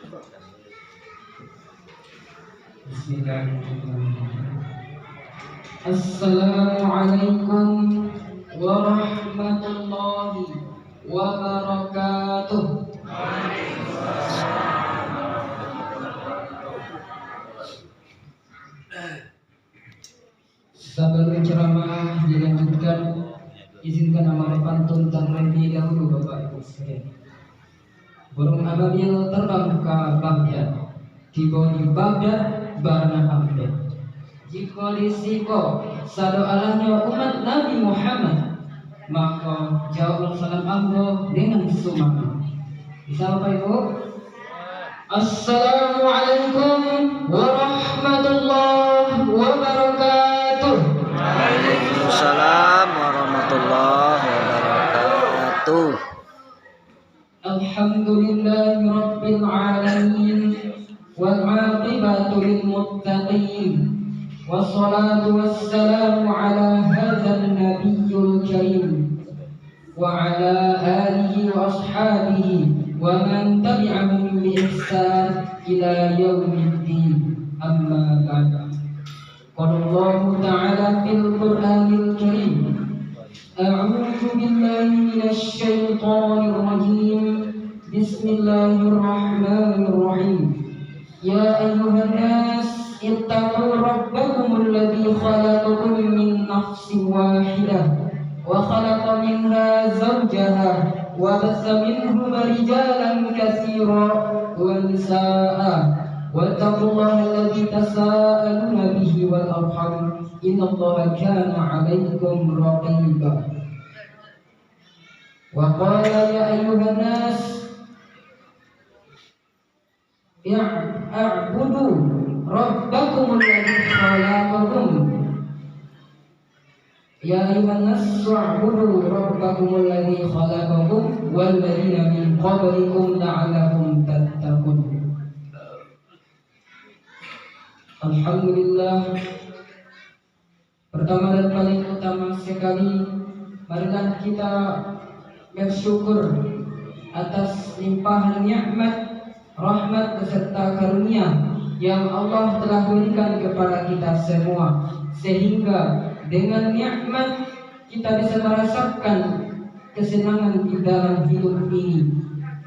Bismillahirrahmanirrahim. Assalamualaikum warahmatullahi wabarakatuh. Sebelum ceramah dilanjutkan, izinkan amal pantun terlebih dahulu Bapak Ibu sekalian. Burung ababil terbang ke Baghdad, tiba di Baghdad barana Abdad. Jika disiko sado alahnya umat Nabi Muhammad, maka jawab salam Allah dengan sunnah. Bisa Bapak Ibu? Assalamualaikum warahmatullahi wabarakatuh. Waalaikumsalam warahmatullahi wabarakatuh. Alhamdulillahi rabbil alamin wal 'aqibatu lil muttaqin. Wassalatu wassalamu ala hadzal nabiyyil karim wa ala alihi wa ashabihi wa man tabi'ahum bi ihsan ila yaumiddin. Amma ba'd. Qala Allah ta'ala fil Qur'anil Karim, a'udzu billahi minasy syaithanir rajim. Bismillahirrahmanirrahim. Ya ayyuhan nas ittaqu rabbakumul ladzi khalaqakum min nafsin wahidah wa khalaqa minha zawjaha wa bassa minhuma rijalan katsiran wa nisaa'a wattaqullaha alladzi tasaaluna bihi wal arham innallaha kana 'alaykum raqiba. Wa qala ya ayyuhan nas ya'budu rabbakumul ladzi khalaqakum. Ya ayyuhan nas wa'budu rabbakumul ladzi khalaqakum wal ladzina min qablikum la'allakum tattaqun. Alhamdulillah. Pertama dan paling utama sekali, marilah kita bersyukur atas limpahan nikmat, rahmat beserta karunia yang Allah telah berikan kepada kita semua, sehingga dengan nikmat kita bisa merasakan kesenangan di dalam hidup ini.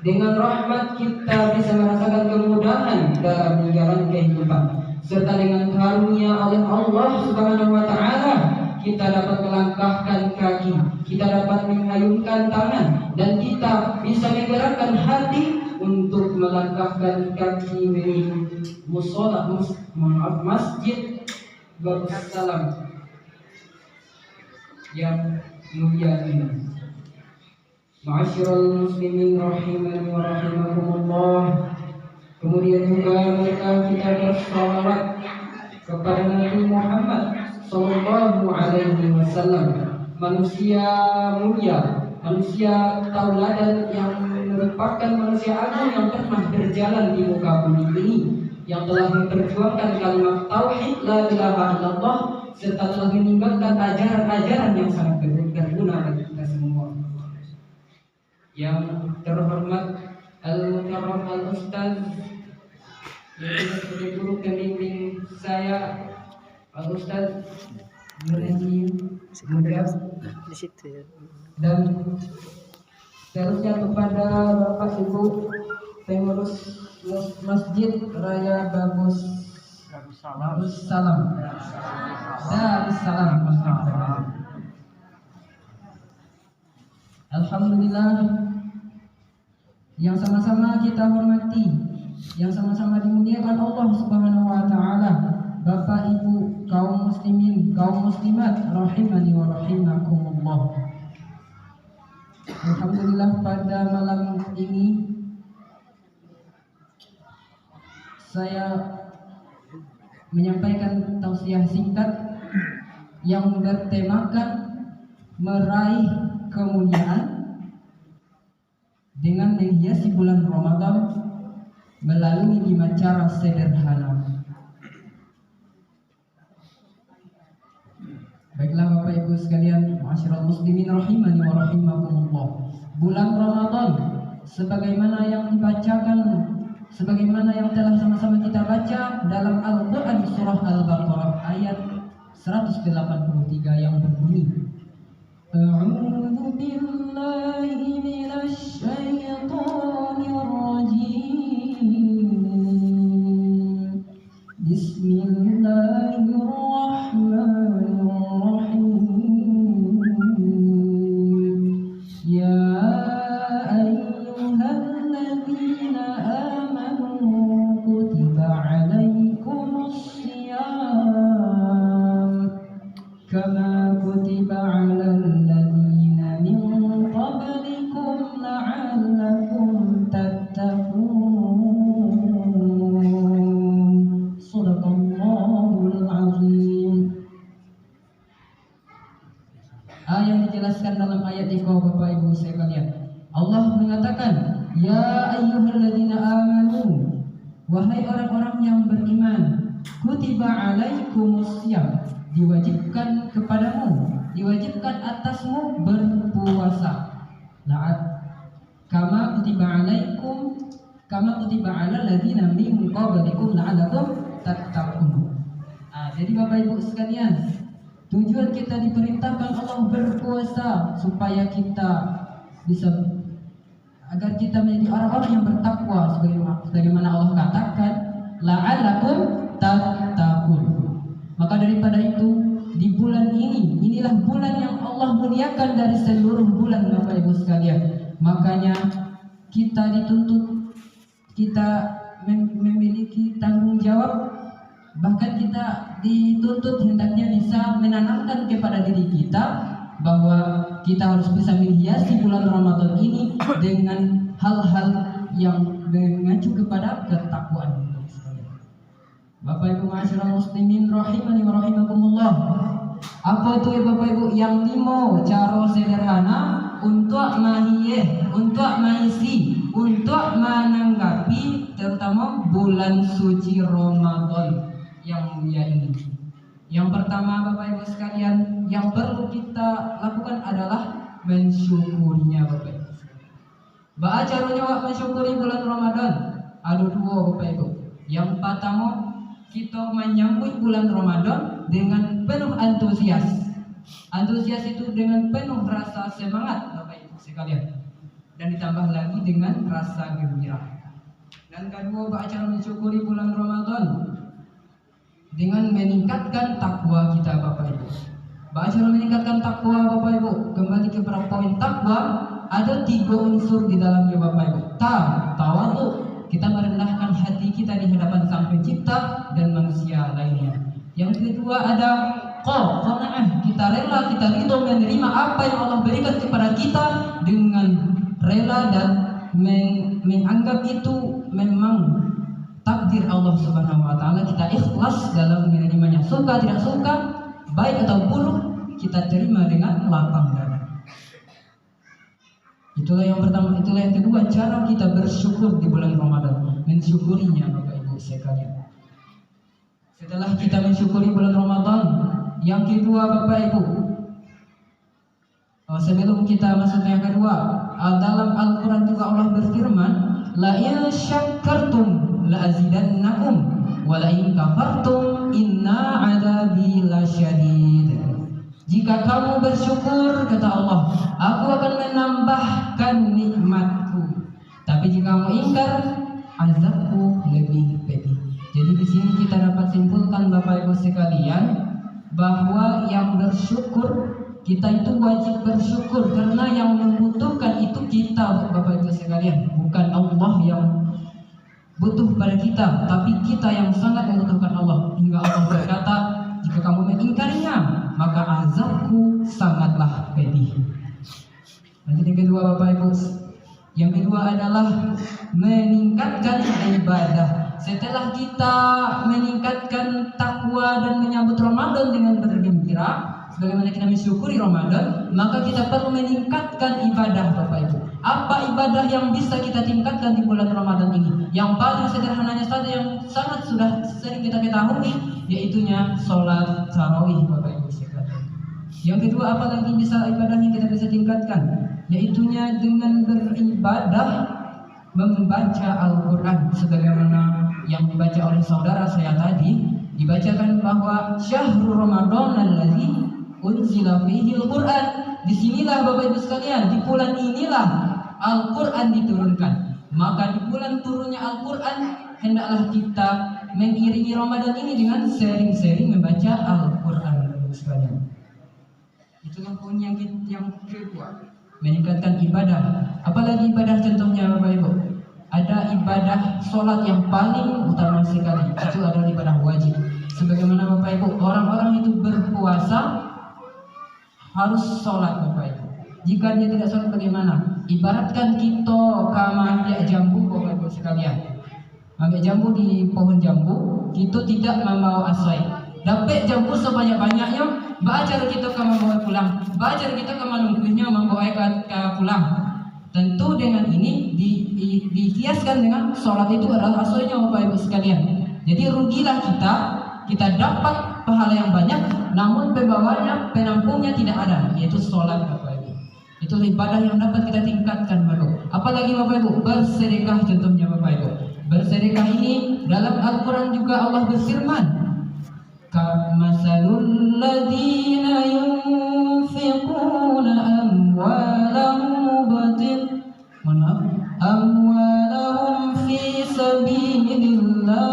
Dengan rahmat kita bisa merasakan kemudahan dalam menjalani kehidupan, serta dengan karunia oleh Allah Subhanahu wa taala kita dapat melangkahkan kaki, kita dapat mengayunkan tangan, dan kita bisa menggerakkan hati untuk melangkahkan kaki menuju mushola, masjid Darussalam yang mulia ini. Ma'asyiral muslimin rahimani wa rahimakumullah. Kemudian juga mereka kita bersalawat kepada Nabi Muhammad sallallahu alaihi wasallam, manusia mulia, manusia tauladan yang merupakan manusia agung yang pernah berjalan di muka bumi ini, yang telah memperjuangkan kalimat tauhid la ilaha illallah, serta telah meninggalkan ajaran-ajaran yang sangat berguna bagi kita semua. Yang terhormat Al-Mukarram Al-Ustaz, yang sebagai guru pembimbing saya, Al-Ustaz Nureni Mudab, dan seterusnya kepada Bapak Ibu pengurus Masjid Raya Darussalam. Alhamdulillah, yang sama-sama kita hormati, yang sama-sama dimuliakan Allah Subhanahu wa taala, Bapak Ibu kaum muslimin, kaum muslimat rahimani wa rahimakumullah. Alhamdulillah, pada malam ini saya menyampaikan tausiah singkat yang bertemakan meraih kemuliaan dengan menghiasi bulan Ramadan melalui 5 cara sederhana. Baiklah Bapak Ibu sekalian, ma'asyiral muslimin rahimani wa rahimakumullah. Bulan Ramadan sebagaimana yang dibacakan sebagaimana yang telah sama-sama kita baca dalam Al-Quran surah Al-Baqarah ayat 183 yang berbunyi, A'udzu billahi minasy syaithanir rajim. Bismillahirrahmanirrahim. Ya ayyuhalladzina amanu kutiba 'alaikumus shiyam kama kutiba 'alal ladzina min qablikum la'allakum tattaqun. Shadaqallahul azim. Yang dijelaskan dalam ayat di bawah Bapak Ibu sekalian, Allah mengatakan, Ya ayyuhalladzina amanu, wahai orang-orang yang beriman, kutiba 'alaikumus shiyam, diwajibkan kepadamu, diwajibkan atasmu berpuasa. Kama kutiba 'alal ladzina min qablikum la'allakum tattaqun. Jadi Bapak Ibu sekalian, tujuan kita diperintahkan Allah berpuasa supaya kita bisa, agar kita menjadi orang-orang yang bertakwa, sebagaimana Allah katakan, la'allakum tattaqun. Maka daripada itu, di bulan ini, inilah bulan yang Allah muliakan dari seluruh bulan Bapak Ibu sekalian. Makanya kita dituntut, kita memiliki tanggung jawab, bahkan kita dituntut hendaknya bisa menanamkan kepada diri kita bahwa kita harus bisa menghiasi bulan Ramadan ini dengan hal-hal yang mengacu kepada ketakwaan. Bapak Ibu ma'asyiral muslimin rahimani wa rahimakumullah. Apa itu ya Bapak Ibu? Yang limo cara sederhana untuk mengisi, untuk menanggapi terutama bulan suci Ramadan yang mulia ini. Yang pertama Bapak Ibu sekalian, yang perlu kita lakukan adalah mensyukurinya Bapak Ibu. Baca caranya wak mensyukuri bulan Ramadan. Ada dua Bapak Ibu. Yang pertama, kita menyambut bulan Ramadan dengan penuh antusias. Antusias itu dengan penuh rasa semangat Bapak Ibu sekalian. Dan ditambah lagi dengan rasa gembira. Dan kedua, baca mensyukuri bulan Ramadan dengan meningkatkan takwa kita Bapak Ibu. Baca meningkatkan takwa Bapak Ibu. Kembali ke beberapa poin takwa, ada 3 unsur di dalamnya Bapak Ibu. Tawadhu, kita merendahkan hati kita di hadapan Sang Pencipta dan manusia lainnya. Yang kedua ada qanaah, kita rela, kita ridho menerima apa yang Allah berikan kepada kita dengan rela dan menganggap itu memang takdir Allah Subhanahu wa taala. Kita ikhlas dalam menerimanya. Suka tidak suka, baik atau buruk, kita terima dengan lapang dada. Itulah yang pertama, itulah yang kedua, cara kita bersyukur di bulan Ramadan, mensyukurinya Bapak Ibu sekalian. Setelah kita mensyukuri bulan Ramadan, yang kedua Bapak Ibu, sebelum kita masuk yang kedua, dalam Al-Quran juga Allah berfirman, la in syakkartum la azidannakum wa la in kafartum inna adabi lasyadid. Jika kamu bersyukur, kata Allah, aku akan menambahkan nikmatku. Tapi jika kamu ingkar, azabku lebih pedih. Jadi di sini kita dapat simpulkan Bapak Ibu sekalian bahwa yang bersyukur, kita itu wajib bersyukur karena yang membutuhkan itu kita Bapak Ibu sekalian, bukan Allah yang butuh pada kita, tapi kita yang sangat membutuhkan Allah. Hingga Allah berkata, jika kamu mengingkarinya, maka azabku sangatlah pedih. Lanjut yang kedua Bapak Ibu. Yang kedua adalah meningkatkan ibadah. Setelah kita meningkatkan takwa dan menyambut Ramadan dengan bergembira, sebagaimana kita mensyukuri Ramadan, maka kita perlu meningkatkan ibadah Bapak Ibu. Apa ibadah yang bisa kita tingkatkan di bulan Ramadan ini? Yang paling sederhananya saja, yang sangat sudah sering kita ketahui, yaitunya sholat tarawih Bapak Ibu sekalian. Yang kedua, apa lagi bisa ibadah yang kita bisa tingkatkan? Yaitunya dengan beribadah membaca Al-Quran sebagaimana yang dibaca oleh saudara saya tadi, dibacakan bahwa syahrul Ramadan allazi unzila fihi Al-Quran. Disinilah Bapak Ibu sekalian, di bulan inilah Al-Quran diturunkan. Maka di bulan turunnya Al-Quran, hendaklah kita mengiringi Ramadan ini dengan sering-sering membaca Al-Quran, Bapak Ibu sekalian. Itulah poin yang kedua, meningkatkan ibadah. Apalagi ibadah contohnya Bapak Ibu, ada ibadah sholat yang paling utama sekali, itu adalah ibadah wajib. Sebagaimana Bapak Ibu, orang-orang itu berpuasa harus sholat Bapak Ibu. Jika dia tidak sholat bagaimana? Ibaratkan kita ambil jambu Bapak Ibu sekalian, ambil jambu di pohon jambu, kita tidak membawa asai. Dapat jambu sebanyak-banyaknya, baca kita membawa pulang, baca kita menunggunya membawa ke pulang. Tentu dengan ini dihiaskan dengan sholat itu adalah aslinya Bapak Ibu sekalian. Jadi rugilah kita dapat pahala yang banyak, namun pembawanya, penampungnya tidak ada, yaitu sholat Bapak Ibu. Itu ibadah yang dapat kita tingkatkan Bapak Ibu. Apalagi Bapak Ibu, bersedekah contohnya Bapak Ibu. Bersedekah ini dalam Al-Quran juga Allah berfirman, kamasalul ladzina yunfiquna amwalahum fi sabilillah.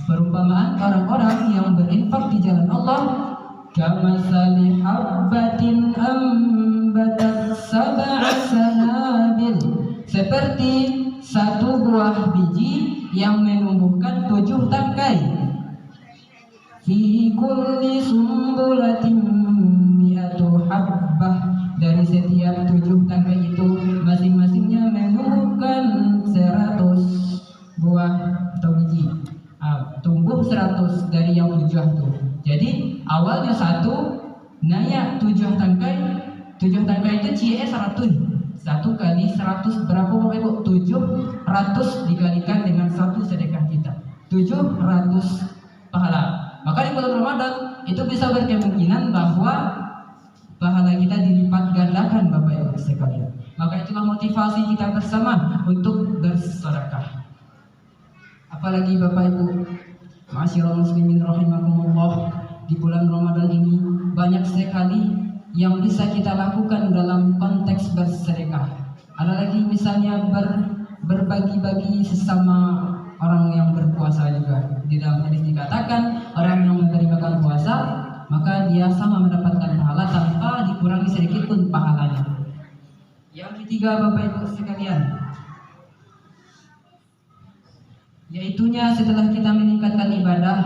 Perumpamaan orang-orang yang berinfak di jalan Allah, kamasali habbatin ambatat sab'a sanabil, seperti satu buah biji yang menumbuhkan 7 tangkai. Fi kulli sumbulatin mi'atu habbah, dari setiap 7 tangkai itu masing-masingnya menumbuhkan 100 buah atau biji. Tumbuh 100 dari yang 7 itu. Jadi awalnya 1, naik 7 tangkai. 7 tangkai itu CE 100. 1 kali 100 berapa Bapak Ibu? 700 dikalikan dengan 1 sedekah kita, 700 pahala. Maka di bulan Ramadan itu bisa berkemungkinan bahwa pahala kita dilipat gandakan Bapak Ibu sekalian. Maka itulah motivasi kita bersama untuk bersedekah. Apalagi Bapak Ibu, ma'asyiral muslimin rahimakumullah, di bulan Ramadan ini banyak sekali yang bisa kita lakukan dalam konteks bersedekah. Ada lagi misalnya berbagi-bagi sesama orang yang berpuasa juga. Di dalam hadis dikatakan orang yang menerima puasa maka dia sama mendapatkan pahala tanpa dikurangi sedikit pun pahalanya. Yang ketiga Bapak Ibu sekalian, yaitunya setelah kita meningkatkan ibadah,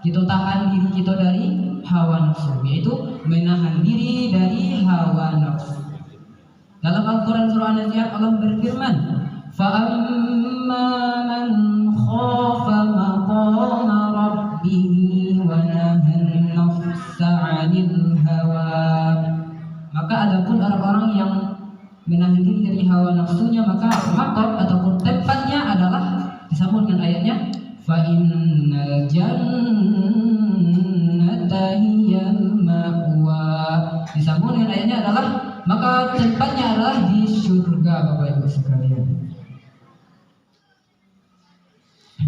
kita tahan diri kita dari hawa nafsu, yaitu menahan diri dari hawa nafsu. Dalam Al-Quran surah An-Nazi'at Allah berfirman, فَأَمَّا مَنْ خَافَ مَقَامَ رَبِّهِ وَنَهَى النَّفْسَ عَنِ الْهَوَى. Maka adapun orang-orang yang menahan diri dari hawa nafsunya, maka maqam ataupun tempatnya adalah disambung dengan ayatnya, فَإِنَّ الْجَنَّةَ هِيَ الْمَأْوَى. Disambung dengan ayatnya adalah maka tempatnya adalah di surga Bapak Ibu sekalian.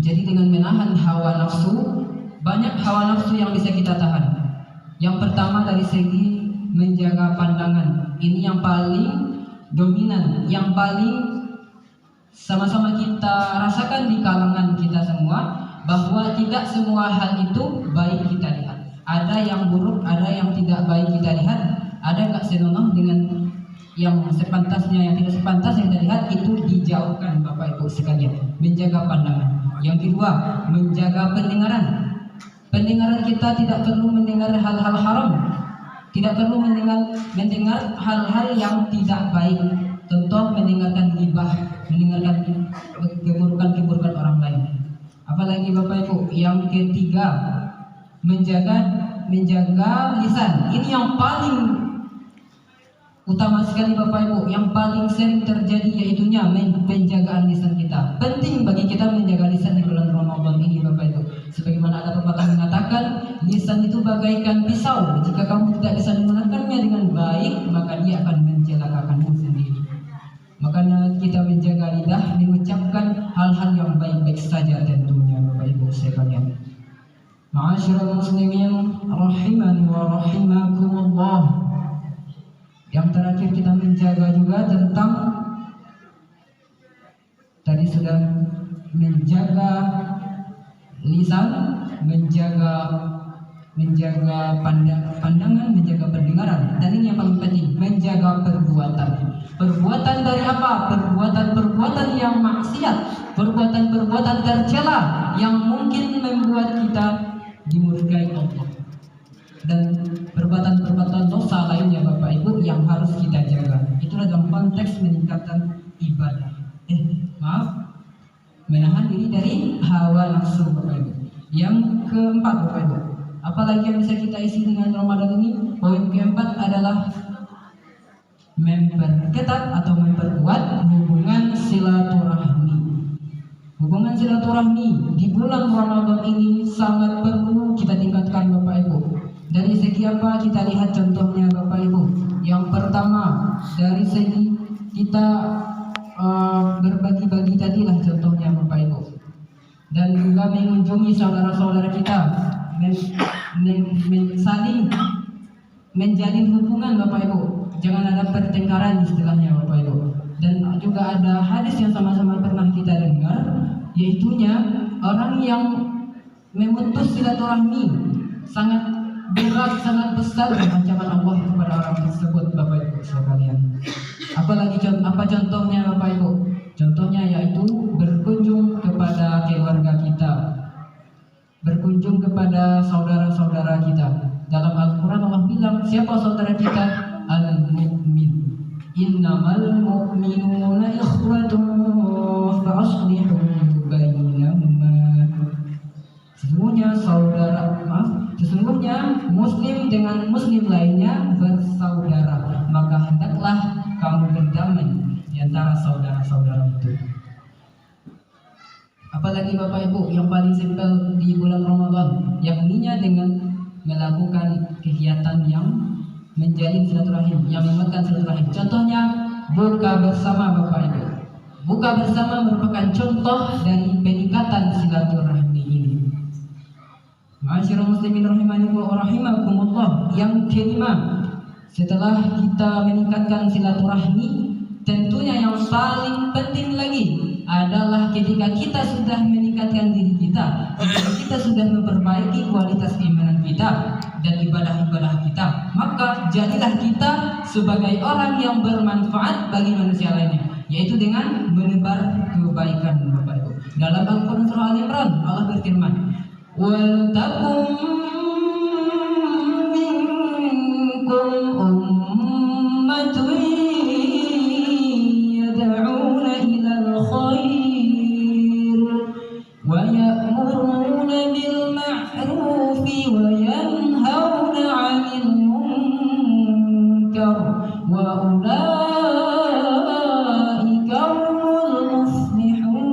Jadi dengan menahan hawa nafsu, banyak hawa nafsu yang bisa kita tahan. Yang pertama dari segi menjaga pandangan, ini yang paling dominan, yang paling sama-sama kita rasakan di kalangan kita semua, bahwa tidak semua hal itu baik kita lihat. Ada yang buruk, ada yang tidak baik kita lihat, ada nggak senonoh dengan yang sepantasnya, yang tidak sepantas yang kita lihat itu dijauhkan Bapak Ibu sekalian. Menjaga pandangan. Yang kedua, menjaga pendengaran. Pendengaran kita tidak perlu mendengar hal-hal haram, tidak perlu mendengar hal-hal yang tidak baik. Contoh mendengarkan ghibah, mendengarkan keburukan-keburukan orang lain. Apalagi Bapak Ibu, yang ketiga, menjaga lisan. Ini yang paling utama sekali Bapak Ibu, yang paling sering terjadi yaitunya penjagaan lisan kita. Penting bagi kita menjaga lisan di bulan Ramadan ini Bapak Ibu. Sebagaimana ada pepatah mengatakan, lisan itu bagaikan pisau. Jika kamu tidak bisa menggunakannya dengan baik, maka dia akan mencelakakanmu sendiri. Makanya kita menjaga lidah mengucapkan hal-hal yang baik-baik saja tentunya Bapak Ibu sekalian. Ma'asyiral muslimin rahimani wa rahimakumullah. Yang terakhir kita menjaga juga tentang tadi sudah menjaga lisan, menjaga pandangan, menjaga pendengaran, dan ini yang paling penting, menjaga perbuatan. Perbuatan dari apa? Perbuatan-perbuatan yang maksiat, perbuatan-perbuatan tercela yang mungkin membuat kita dimurkai Allah, dan perbuatan-perbuatan dosa lainnya Bapak Ibu yang harus kita jaga. Itulah dalam konteks meningkatkan ibadah. Menahan diri dari hawa nafsu Bapak Ibu. Yang keempat Bapak Ibu, apalagi yang bisa kita isi dengan Ramadan ini? Poin keempat adalah memperketat atau memperkuat hubungan silaturahmi. Hubungan silaturahmi di bulan Ramadan ini sangat perlu kita tingkatkan Bapak Ibu. Dari segi apa? Kita lihat contohnya Bapak Ibu. Yang pertama, dari segi kita berbagi-bagi tadilah contohnya Bapak Ibu. Dan juga mengunjungi saudara-saudara kita, saling menjalin hubungan Bapak Ibu. Jangan ada pertengkaran istilahnya Bapak Ibu. Dan juga ada hadis yang sama-sama pernah kita dengar, yaitunya orang yang memutus silaturahmi sangat berat, sangat besar ancaman Allah kepada orang tersebut Bapak Ibu sekalian. Apalagi apa contohnya Bapak Ibu? Contohnya yaitu berkunjung kepada keluarga kita, berkunjung kepada saudara-saudara kita. Dalam Al-Quran Allah bilang, siapa saudara kita? Al-mu'min. Innamal mu'minuna ikhwatun fa'aslihu bainahuma. Sesungguhnya muslim dengan muslim lainnya bersaudara, maka hendaklah kamu berdamai di antara saudara-saudara itu. Apalagi Bapak Ibu yang paling simpel di bulan Ramadan, yakninya dengan melakukan kegiatan yang menjalin silaturahim, yang menguatkan silaturahim. Contohnya buka bersama Bapak Ibu. Buka bersama merupakan contoh dari peningkatan silaturahmi ini. Ma'asyiral muslimin rahimani wa rahimakumullah. Yang kelima, setelah kita meningkatkan silaturahmi, tentunya yang paling penting lagi adalah ketika kita sudah meningkatkan diri kita, ketika kita sudah memperbaiki kualitas keimanan kita dan ibadah-ibadah kita, maka jadilah kita sebagai orang yang bermanfaat bagi manusia lainnya, yaitu dengan menebar kebaikan Bapak Ibu. Dalam Al-Quran surah Al-Imran Allah berfirman, "Wal takum minkum ummatun yad'una ilal khair wa ya'muruna bil ma'rufi wa yanhauna 'anil munkar wa ulaika humul muflihun."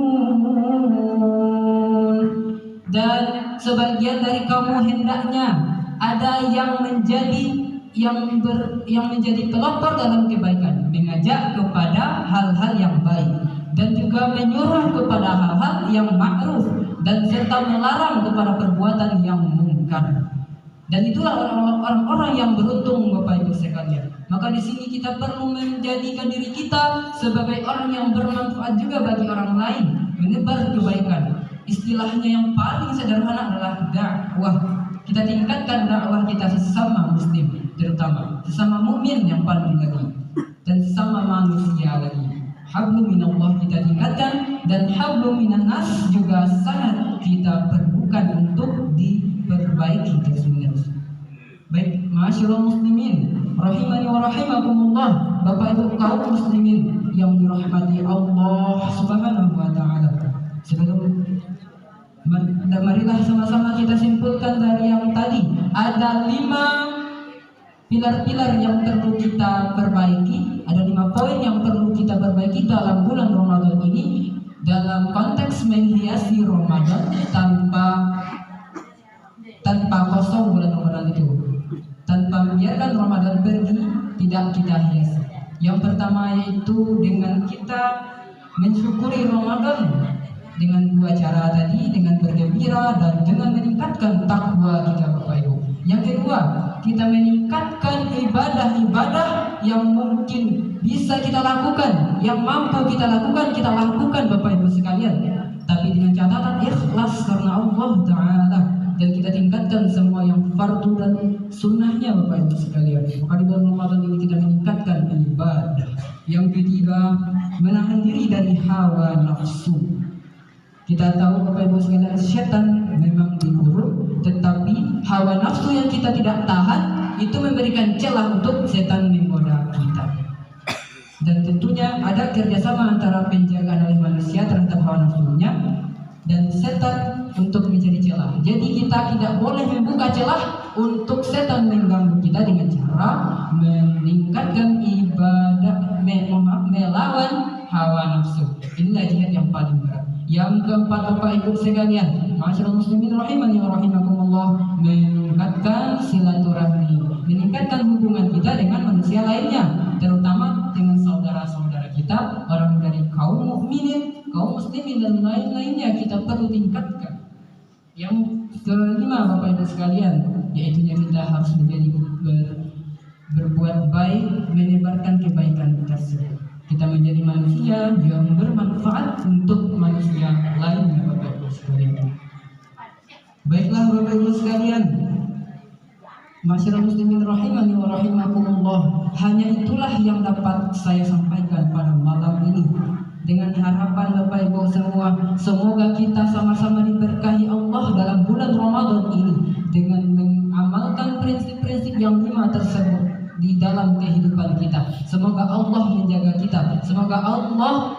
Dan sebagian dari kamu hendaknya ada yang menjadi pelopor dalam kebaikan, mengajak kepada hal-hal yang baik dan juga menyuruh kepada hal-hal yang ma'ruf dan serta melarang kepada perbuatan yang mungkar. Dan itulah orang-orang yang beruntung Bapak Ibu sekalian. Maka di sini kita perlu menjadikan diri kita sebagai orang yang bermanfaat juga bagi orang lain, menebar kebaikan. Istilahnya yang paling sederhana adalah dakwah. Kita tingkatkan dakwah kita sesama muslim, terutama sesama mukmin yang paling lagi, dan sesama manusia lagi. Hablum minallah kita tingkatkan, dan hablum minan nas juga sangat kita perlukan untuk diperbaiki terus-menerus. Baik, ma'asyiral muslimin rahimani wa rahimakumullah, Bapak Ibu kaum muslimin yang dirahmati Allah Subhanahu wa taala. Marilah sama-sama kita simpulkan dari yang tadi. Ada 5 pilar-pilar yang perlu kita perbaiki. Ada 5 poin yang perlu kita perbaiki dalam bulan Ramadan ini, dalam konteks menghiasi Ramadan tanpa kosong bulan Ramadan itu, tanpa membiarkan Ramadan pergi tidak kita hiasi. Yang pertama yaitu dengan kita mensyukuri Ramadan dengan dua cara tadi, dengan bergembira dan dengan meningkatkan takwa kita Bapak Ibu. Yang kedua, kita meningkatkan ibadah-ibadah yang mungkin bisa kita lakukan, yang mampu kita lakukan Bapak Ibu sekalian. Tapi dengan catatan ikhlas karena Allah Ta'ala, dan kita tingkatkan semua yang fardu dan sunnahnya Bapak Ibu sekalian. Maka di bulan Ramadan ini kita meningkatkan ibadah. Yang ketiga, menahan diri dari hawa nafsu. Kita tahu Bapak Ibu sekalian, setan memang dikurung, tetapi hawa nafsu yang kita tidak tahan itu memberikan celah untuk setan menggoda kita. Dan tentunya ada kerjasama antara penjagaan oleh manusia terhadap hawa nafsunya dan setan untuk mencari celah. Jadi kita tidak boleh membuka celah untuk setan mengganggu kita dengan cara meningkatkan ibadah, melawan hawa nafsu. Inilah jihad yang paling berat. Yang keempat Bapak Ibu sekalian, masyaallah muslimin rahimani wa rahimakumullah, meningkatkan silaturahmi, meningkatkan hubungan kita dengan manusia lainnya, terutama dengan saudara-saudara kita, orang dari kaum mukminin, kaum muslimin dan lain-lainnya kita perlu tingkatkan. Yang kelima Bapak Ibu sekalian, yaitu kita harus menjadi berbuat baik, menyebarkan kebaikan tersebut. Kita menjadi manusia yang bermanfaat untuk manusia lainnya Bapak Ibu sekalian. Baiklah Bapak Ibu sekalian, masyarakat muslimin rahimani wa rahimakumullah, hanya itulah yang dapat saya sampaikan pada malam ini. Dengan harapan Bapak Ibu semua, semoga kita sama-sama diberkahi Allah dalam bulan Ramadan ini dengan mengamalkan prinsip-prinsip yang 5 tersebut di dalam kehidupan kita. Semoga Allah menjaga kita. Semoga Allah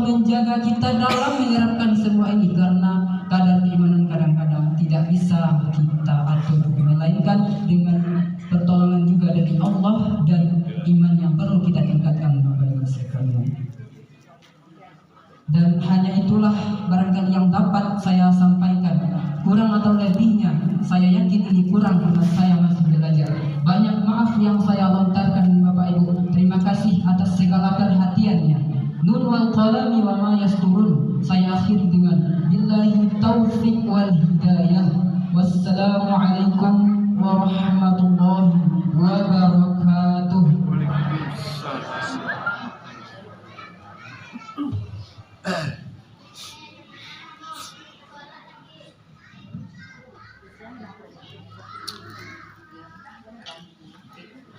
menjaga kita dalam menerapkan semua ini, karena kadar keimanan kadang-kadang tidak bisa kita atur, melainkan dengan pertolongan juga dari Allah dan iman yang perlu kita tingkatkan Bapak Ibu sekalian. Dan hanya itulah barangkali yang dapat saya sampaikan. Kurang atau lebihnya saya yakin ini kurang karena saya masih belajar. Banyak maaf yang saya lontarkan Bapak Ibu. Terima kasih atas segala perhatiannya. Nun wal qalami wa ma yasturun. Saya akhiri dengan billahi taufiq wal hidayah. Wassalamualaikum warahmatullahi wabarakatuh.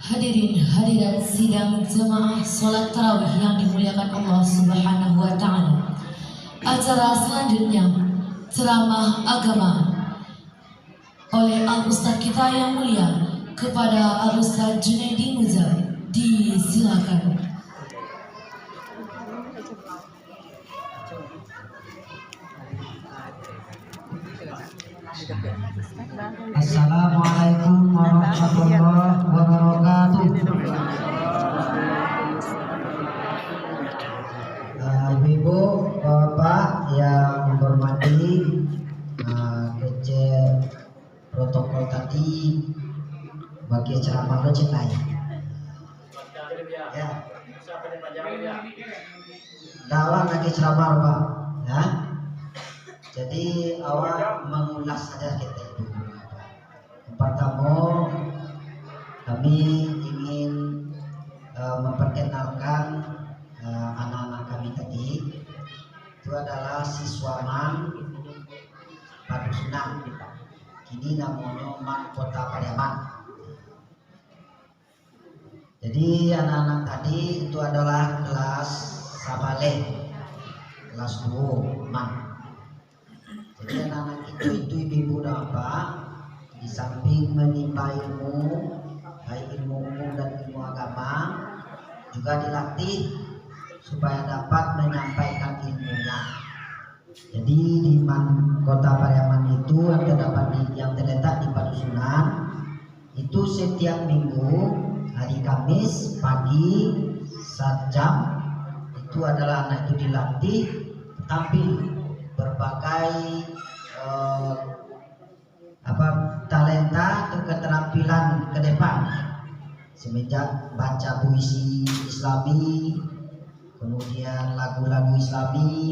Hadirin hadirat sidang jemaah sholat tarawih yang dimuliakan Allah Subhanahu wa Ta'ala. Acara selanjutnya ceramah agama oleh Al-Ustaz kita yang mulia kepada Al-Ustaz Junaidi Muza. Disilakan. Assalamualaikum warahmatullahi wabarakatuh. Ibu, Bapak yang menghormati kece protokol tadi bagi ceramah kecintai. Ya. Dalam lagi ceramah Pak, ya. Jadi awal mengulas saja kita itu. Pertama, kami ingin memperkenalkan anak-anak kami tadi. Itu adalah siswa MAN Padusunan. Ini namanya MAN Kota Pariaman. Jadi anak-anak tadi itu adalah kelas Sabale, kelas 2 MAN. Jadi anak-anak itu ibu-ibu dan bapak, di samping menimba ilmu, baik ilmu umum dan ilmu agama, juga dilatih supaya dapat menyampaikan ilmunya. Jadi di Kota Pariaman itu yang terletak di Padusunan, itu setiap minggu hari Kamis pagi 1 jam itu adalah anak itu dilatih tampil berbagai talenta atau keterampilan ke depan. semenjak baca puisi Islami, kemudian lagu-lagu Islami.